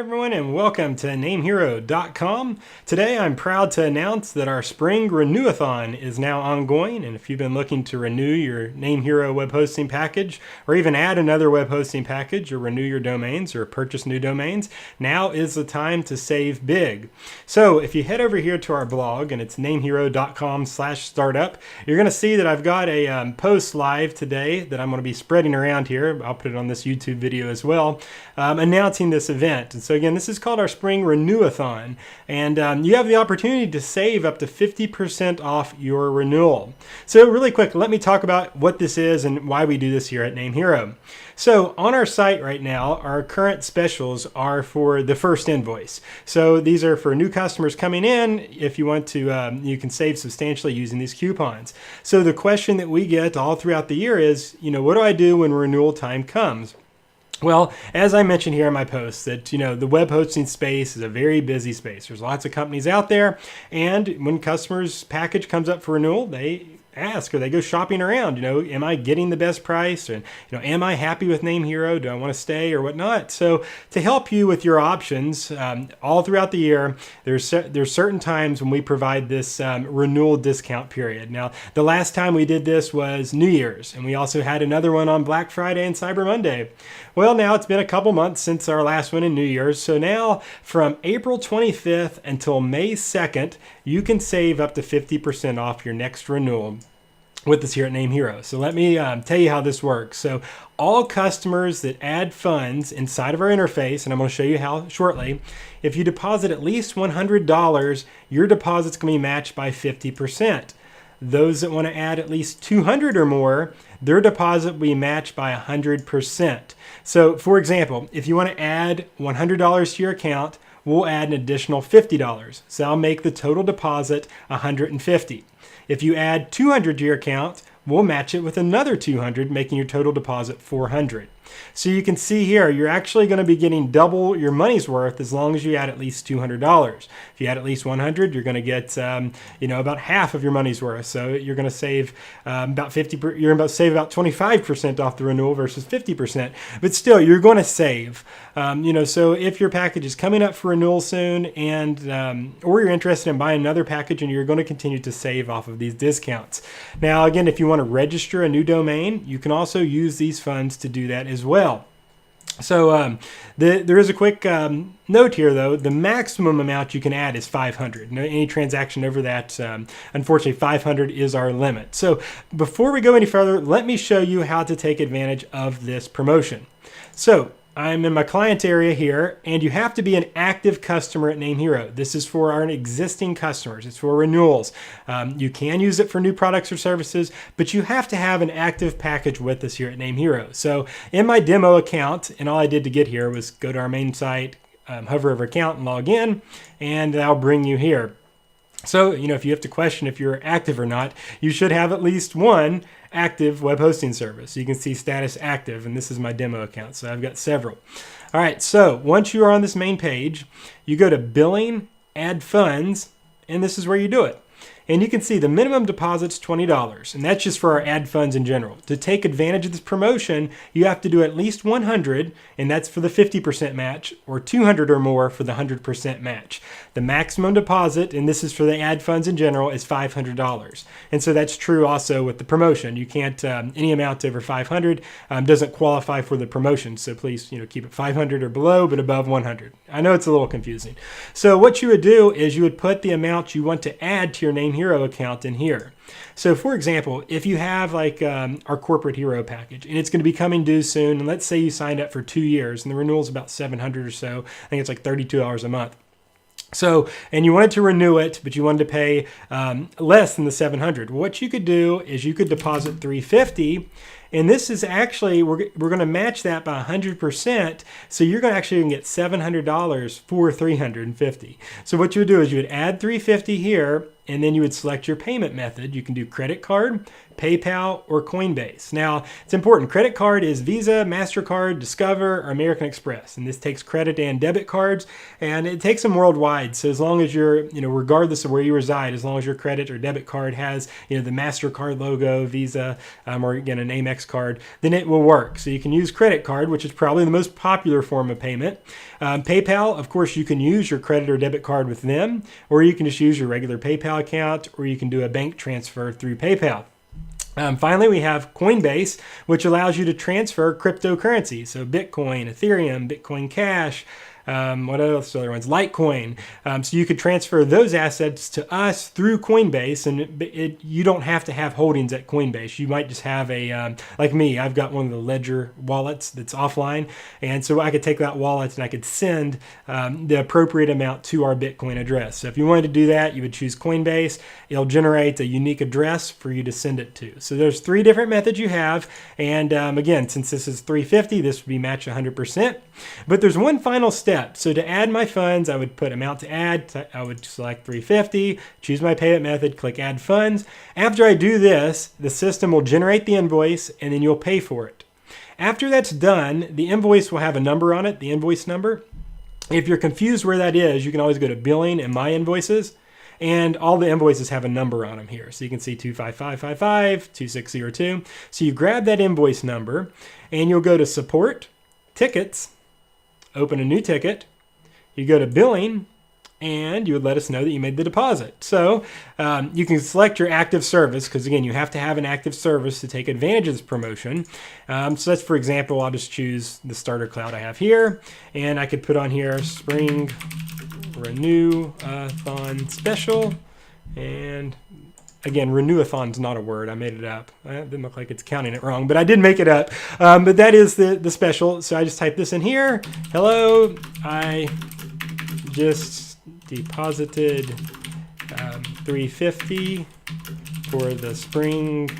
everyone, and welcome to NameHero.com. Today I'm proud to announce that our spring Renewathon is now ongoing, and if you've been looking to renew your NameHero web hosting package, or even add another web hosting package, or renew your domains, or purchase new domains, now is the time to save big. So if you head over here to our blog, and it's NameHero.com/startup, you're going to see that I've got a post live today that I'm going to be spreading around here. I'll put it on this YouTube video as well, announcing this event. And so again, this is called our Spring Renewathon, and you have the opportunity to save up to 50% off your renewal. So really quick, let me talk about what this is and why we do this here at NameHero. So on our site right now, our current specials are for the first invoice. So these are for new customers coming in. If you want to, you can save substantially using these coupons. So the question that we get all throughout the year is, what do I do when renewal time comes? Well, as I mentioned here in my post, that the web hosting space is a very busy space. There's lots of companies out there, and when customers' package comes up for renewal, they ask, or they go shopping around, am I getting the best price? And, am I happy with NameHero? Do I want to stay or whatnot? So to help you with your options, all throughout the year, there's certain times when we provide this renewal discount period. Now, the last time we did this was New Year's, and we also had another one on Black Friday and Cyber Monday. Well, now it's been a couple months since our last one in New Year's. So now from April 25th until May 2nd, you can save up to 50% off your next renewal with us here at NameHero. So let me tell you how this works. So all customers that add funds inside of our interface, and I'm going to show you how shortly, if you deposit at least $100, your deposit's going to be matched by 50%. Those that want to add at least 200 or more, their deposit will be matched by 100%. So for example, if you want to add $100 to your account, we'll add an additional $50. So I'll make the total deposit $150. If you add 200 to your account, we'll match it with another 200, making your total deposit $400. So you can see here, you're actually going to be getting double your money's worth as long as you add at least $200. If you add at least 100, you're going to get, about half of your money's worth. So you're going to save about 50. You're going to save about 25% off the renewal versus 50%. But still, you're going to save. So if your package is coming up for renewal soon, and or you're interested in buying another package, and you're going to continue to save off of these discounts. Now, again, if you want to register a new domain, you can also use these funds to do that as well. So there is a quick note here, though. The maximum amount you can add is 500. Any transaction over that, unfortunately, 500 is our limit. So before we go any further, let me show you how to take advantage of this promotion. So I'm in my client area here, and you have to be an active customer at NameHero. This is for our existing customers. It's for renewals. You can use it for new products or services, but you have to have an active package with us here at NameHero. So in my demo account, and all I did to get here was go to our main site, hover over account and log in, and that'll bring you here. So, if you have to question if you're active or not, you should have at least one active web hosting service. You can see status active, and this is my demo account, so I've got several. All right, so once you are on this main page, you go to billing, add funds, and this is where you do it. And you can see the minimum deposit's $20, and that's just for our ad funds in general. To take advantage of this promotion, you have to do at least 100, and that's for the 50% match, or 200 or more for the 100% match. The maximum deposit, and this is for the ad funds in general, is $500. And so that's true also with the promotion. You can't, any amount over 500 doesn't qualify for the promotion. So please, keep it 500 or below, but above 100. I know it's a little confusing. So what you would do is you would put the amount you want to add to your NameHero account in here. So for example, if you have like our corporate hero package, and it's going to be coming due soon, and let's say you signed up for 2 years, and the renewal is about $700 or so. I think it's like $32 a month. So, and you wanted to renew it, but you wanted to pay less than the $700. What you could do is you could deposit $350, and this is actually, we're going to match that by 100%. So you're going to actually get $700 for $350. So what you would do is you would add $350 here, and then you would select your payment method. You can do credit card, PayPal, or Coinbase. Now, it's important. Credit card is Visa, MasterCard, Discover, or American Express. And this takes credit and debit cards, and it takes them worldwide. So as long as you're, regardless of where you reside, as long as your credit or debit card has, the MasterCard logo, Visa, or again, an Amex card, then it will work. So you can use credit card, which is probably the most popular form of payment. PayPal, of course, you can use your credit or debit card with them, or you can just use your regular PayPal account, or you can do a bank transfer through PayPal. Finally, we have Coinbase, which allows you to transfer cryptocurrency. So Bitcoin, Ethereum, Bitcoin Cash, what else? Other ones? Litecoin. So you could transfer those assets to us through Coinbase, and you don't have to have holdings at Coinbase. You might just have a, like me, I've got one of the Ledger wallets that's offline, and so I could take that wallet and I could send the appropriate amount to our Bitcoin address. So if you wanted to do that, you would choose Coinbase. It'll generate a unique address for you to send it to. So there's 3 different methods you have, and again, since this is $350, this would be match 100%. But there's one final step. So to add my funds, I would put amount to add. I would select $350, choose my payment method, click add funds. After I do this, the system will generate the invoice, and then you'll pay for it. After that's done, the invoice will have a number on it, the invoice number. If you're confused where that is, you can always go to billing and my invoices, and all the invoices have a number on them here. So you can see 25555, 2602. So you grab that invoice number, and you'll go to support, tickets, open a new ticket, you go to billing, and you would let us know that you made the deposit. So you can select your active service, because again, you have to have an active service to take advantage of this promotion. So that's, for example, I'll just choose the starter cloud I have here, and I could put on here Spring Renewathon Special, and again, Renewathon's not a word. I made it up. It didn't look like it's counting it wrong, but I did make it up. But that is the special. So I just type this in here. Hello, I just deposited $350 for the Spring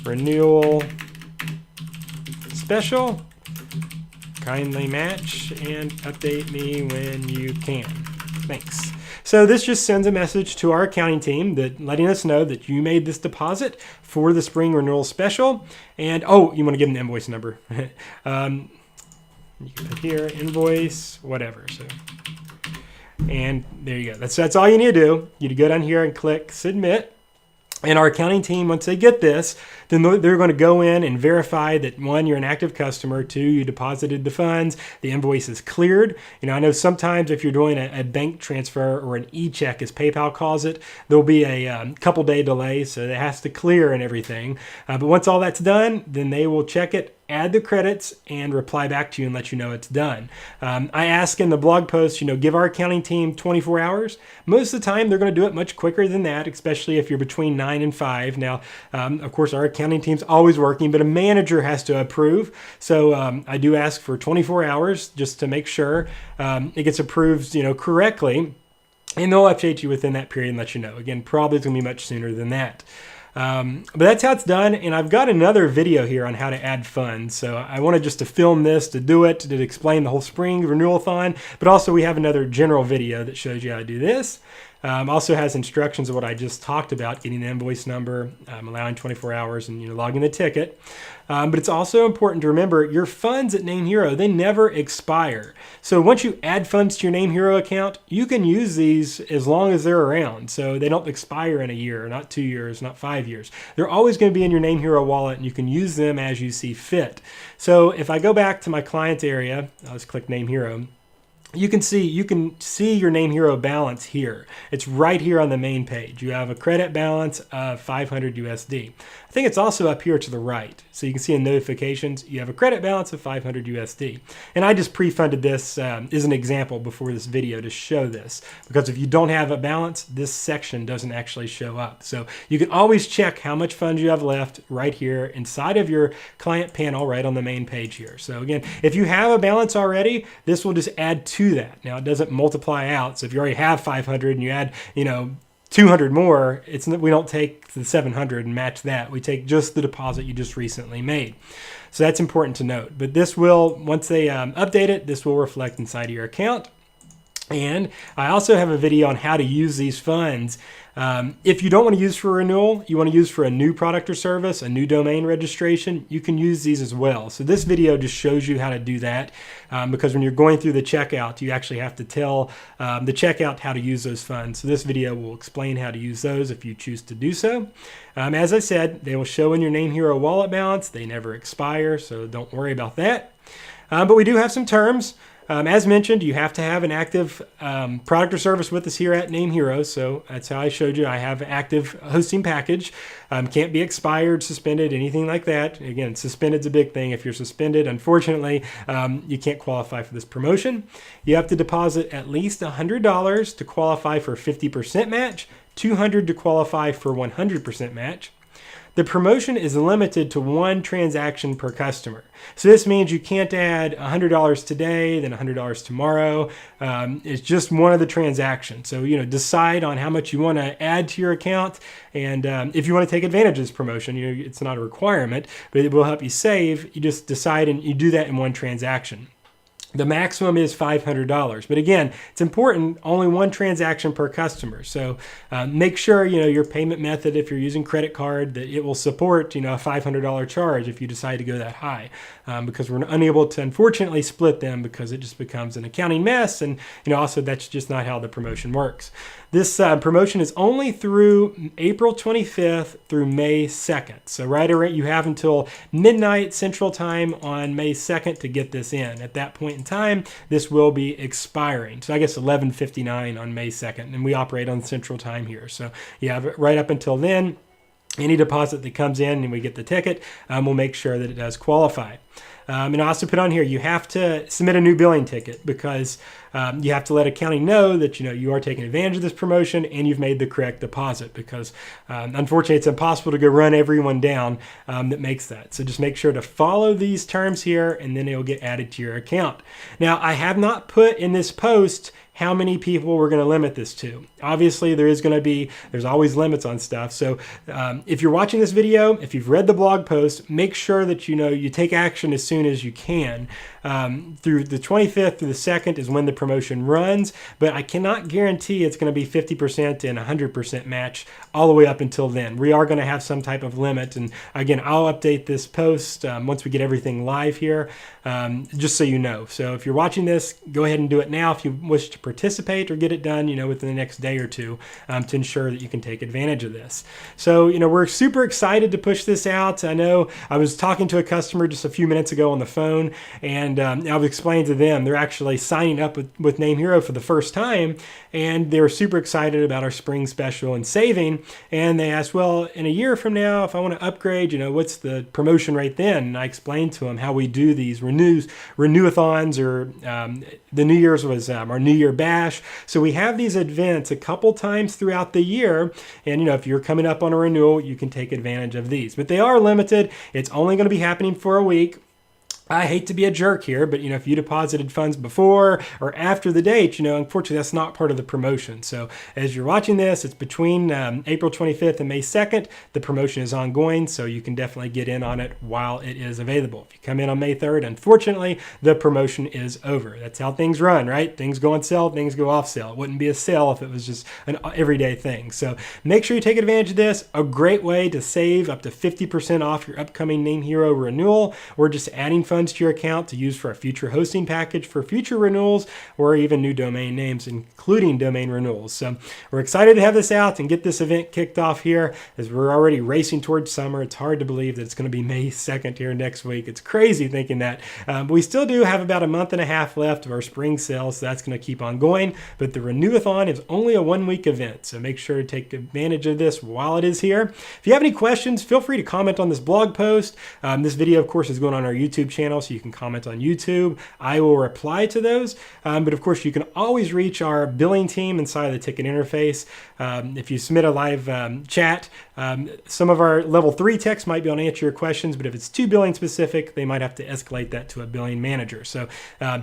Renewal Special. Kindly match and update me when you can. Thanks. So this just sends a message to our accounting team that letting us know that you made this deposit for the Spring Renewal Special. And, oh, you want to give them the invoice number. You can put here, invoice, whatever. So, and there you go. That's all you need to do. You go down here and click submit. And our accounting team, once they get this, then they're going to go in and verify that, 1, you're an active customer, 2, you deposited the funds, the invoice is cleared. I know sometimes if you're doing a bank transfer or an e-check, as PayPal calls it, there'll be a couple day delay, so it has to clear and everything. But once all that's done, then they will check it, add the credits, and reply back to you and let you know it's done. I ask in the blog post, give our accounting team 24 hours. Most of the time, they're going to do it much quicker than that, especially if you're between 9 and 5. Now, of course, our accounting team's always working, but a manager has to approve. So I do ask for 24 hours just to make sure it gets approved, correctly. And they'll update you within that period and let you know. Again, probably it's going to be much sooner than that. But that's how it's done, and I've got another video here on how to add funds. So I wanted just to film this, to do it, to explain the whole Spring Renewathon, but also we have another general video that shows you how to do this. Also has instructions of what I just talked about, getting the invoice number, allowing 24 hours, and logging the ticket. But it's also important to remember your funds at NameHero, they never expire. So once you add funds to your NameHero account, you can use these as long as they're around. So they don't expire in a year, not 2 years, not 5 years. They're always going to be in your NameHero wallet, and you can use them as you see fit. So if I go back to my client area, I'll just click NameHero. You can see your NameHero balance here. It's right here on the main page. You have a credit balance of 500 USD. I think it's also up here to the right. So you can see in notifications, you have a credit balance of 500 USD. And I just pre-funded this as an example before this video to show this. Because if you don't have a balance, this section doesn't actually show up. So you can always check how much funds you have left right here inside of your client panel right on the main page here. So again, if you have a balance already, this will just add to that. Now it doesn't multiply out. So if you already have 500 and you add, 200 more, we don't take the 700 and match that. We take just the deposit you just recently made. So that's important to note. But this will, once they update it, this will reflect inside of your account. And I also have a video on how to use these funds. If you don't want to use for renewal, you want to use for a new product or service, a new domain registration, you can use these as well. So this video just shows you how to do that, because when you're going through the checkout, you actually have to tell the checkout how to use those funds. So this video will explain how to use those if you choose to do so. As I said, they will show in your NameHero wallet balance. They never expire, so don't worry about that. But we do have some terms. As mentioned, you have to have an active product or service with us here at NameHero's. So that's how I showed you. I have an active hosting package. Can't be expired, suspended, anything like that. Again, suspended's a big thing. If you're suspended, unfortunately, you can't qualify for this promotion. You have to deposit at least $100 to qualify for a 50% match, $200 to qualify for 100% match. The promotion is limited to one transaction per customer. So this means you can't add $100 today, then $100 tomorrow. It's just one of the transactions. So, decide on how much you want to add to your account. And if you want to take advantage of this promotion, it's not a requirement, but it will help you save. You just decide and you do that in one transaction. The maximum is $500. But again, it's important, only one transaction per customer. So make sure, your payment method, if you're using credit card, that it will support, a $500 charge if you decide to go that high. Because we're unable to, unfortunately, split them because it just becomes an accounting mess. And, also that's just not how the promotion works. This promotion is only through April 25th through May 2nd. So you have until midnight Central Time on May 2nd to get this in. At that point in time, this will be expiring. So I guess 11:59 on May 2nd, and we operate on Central Time here. So you have it right up until then. Any deposit that comes in and we get the ticket, we'll make sure that it does qualify. And I also put on here, you have to submit a new billing ticket because you have to let accounting know that you are taking advantage of this promotion and you've made the correct deposit, because unfortunately it's impossible to go run everyone down that makes that. So just make sure to follow these terms here and then it will get added to your account. Now, I have not put in this post how many people we're going to limit this to. Obviously, there's always limits on stuff. So if you're watching this video, if you've read the blog post, make sure that you take action as soon as you can. Through the 25th through the 2nd is when the promotion runs, but I cannot guarantee it's going to be 50% and 100% match all the way up until then. We are going to have some type of limit, and again, I'll update this post once we get everything live here, just so you know. So if you're watching this, go ahead and do it now if you wish to participate or get it done, within the next day or two, to ensure that you can take advantage of this. So, we're super excited to push this out. I know I was talking to a customer just a few minutes ago on the phone, and I've explained to them they're actually signing up with NameHero for the first time, and they were super excited about our spring special and saving. And they asked, well, in a year from now, if I want to upgrade, what's the promotion right then? And I explained to them how we do these Renewathons, or the New Year's was our New Year Bash. So we have these events a couple times throughout the year, and if you're coming up on a renewal, you can take advantage of these. But they are limited. It's only going to be happening for a week. I hate to be a jerk here, but if you deposited funds before or after the date, unfortunately that's not part of the promotion. So as you're watching this, it's between April 25th and May 2nd. The promotion is ongoing, so you can definitely get in on it while it is available. If you come in on May 3rd, unfortunately, the promotion is over. That's how things run, right? Things go on sale, things go off sale. It wouldn't be a sale if it was just an everyday thing. So make sure you take advantage of this. A great way to save up to 50% off your upcoming NameHero renewal, or just adding funds to your account to use for a future hosting package for future renewals, or even new domain names, including domain renewals. So we're excited to have this out and get this event kicked off here, as we're already racing towards summer. It's hard to believe that it's going to be May 2nd here next week. It's crazy thinking that. But we still do have about a month and a half left of our spring sale, so that's going to keep on going. But the Renewathon is only a one-week event, so make sure to take advantage of this while it is here. If you have any questions, feel free to comment on this blog post. This video, of course, is going on our YouTube channel, so you can comment on YouTube. I will reply to those. But of course, you can always reach our billing team inside of the ticket interface. If you submit a live chat, Some of our level 3 techs might be able to answer your questions, but if it's too billing specific, they might have to escalate that to a billing manager. So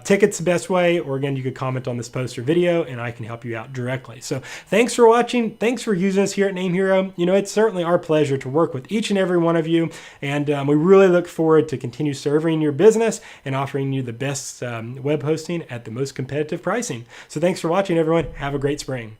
tickets the best way, or again, you could comment on this post or video and I can help you out directly. So thanks for watching. Thanks for using us here at NameHero. You know, it's certainly our pleasure to work with each and every one of you. And we really look forward to continue serving your business and offering you the best web hosting at the most competitive pricing. So thanks for watching, everyone. Have a great spring.